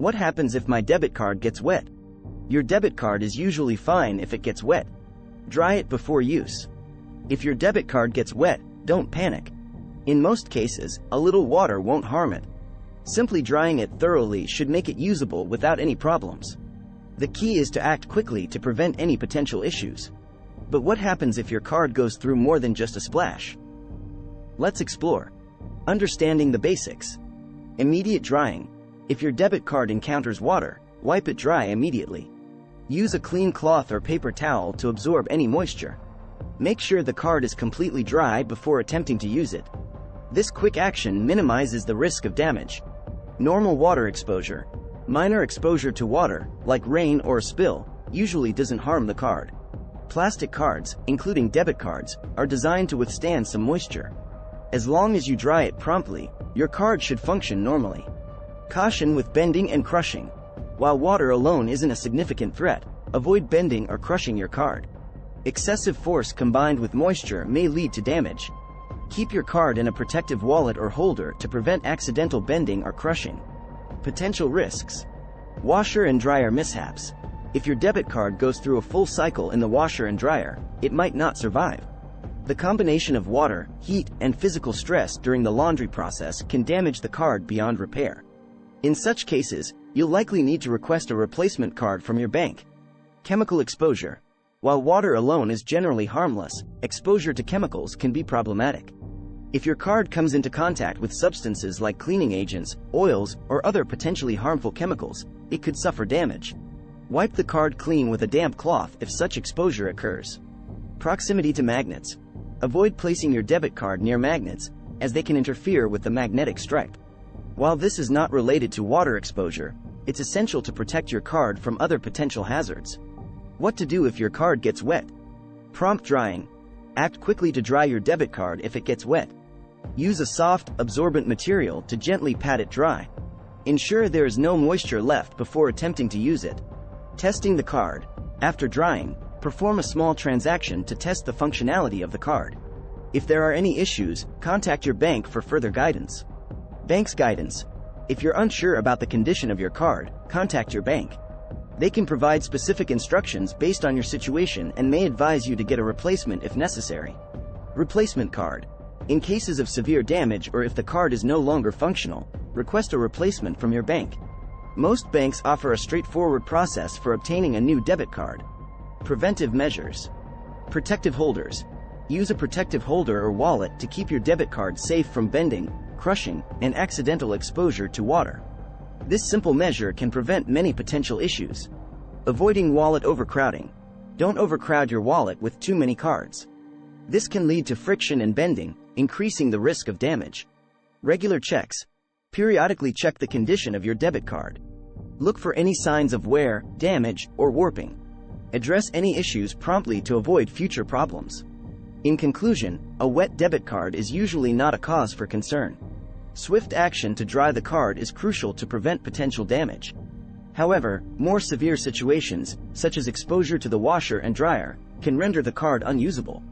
What happens if my debit card gets wet? Your debit card is usually fine if it gets wet. Dry it before use. If your debit card gets wet, don't panic. In most cases, a little water won't harm it. Simply drying it thoroughly should make it usable without any problems. The key is to act quickly to prevent any potential issues. But what happens if your card goes through more than just a splash? Let's explore. Understanding the basics. Immediate drying. If your debit card encounters water, wipe it dry immediately. Use a clean cloth or paper towel to absorb any moisture. Make sure the card is completely dry before attempting to use it. This quick action minimizes the risk of damage. Normal water exposure. Minor exposure to water, like rain or a spill, usually doesn't harm the card. Plastic cards, including debit cards, are designed to withstand some moisture. As long as you dry it promptly, your card should function normally. Caution with bending and crushing. While water alone isn't a significant threat, avoid bending or crushing your card. Excessive force combined with moisture may lead to damage. Keep your card in a protective wallet or holder to prevent accidental bending or crushing. Potential risks. Washer and dryer mishaps. If your debit card goes through a full cycle in the washer and dryer, it might not survive. The combination of water, heat, and physical stress during the laundry process can damage the card beyond repair. In such cases, you'll likely need to request a replacement card from your bank. Chemical exposure. While water alone is generally harmless, exposure to chemicals can be problematic. If your card comes into contact with substances like cleaning agents, oils, or other potentially harmful chemicals, it could suffer damage. Wipe the card clean with a damp cloth if such exposure occurs. Proximity to magnets. Avoid placing your debit card near magnets, as they can interfere with the magnetic stripe. While this is not related to water exposure, it's essential to protect your card from other potential hazards. What to do if your card gets wet? Prompt drying. Act quickly to dry your debit card if it gets wet. Use a soft, absorbent material to gently pat it dry. Ensure there is no moisture left before attempting to use it. Testing the card. After drying, perform a small transaction to test the functionality of the card. If there are any issues, contact your bank for further guidance. Bank's guidance. If you're unsure about the condition of your card, contact your bank. They can provide specific instructions based on your situation and may advise you to get a replacement if necessary. Replacement card. In cases of severe damage or if the card is no longer functional, request a replacement from your bank. Most banks offer a straightforward process for obtaining a new debit card. Preventive measures. Protective holders. Use a protective holder or wallet to keep your debit card safe from bending, crushing, and accidental exposure to water. This simple measure can prevent many potential issues. Avoiding wallet overcrowding. Don't overcrowd your wallet with too many cards. This can lead to friction and bending, increasing the risk of damage. Regular checks. Periodically check the condition of your debit card. Look for any signs of wear, damage, or warping. Address any issues promptly to avoid future problems. In conclusion, a wet debit card is usually not a cause for concern. Swift action to dry the card is crucial to prevent potential damage. However, more severe situations, such as exposure to the washer and dryer, can render the card unusable.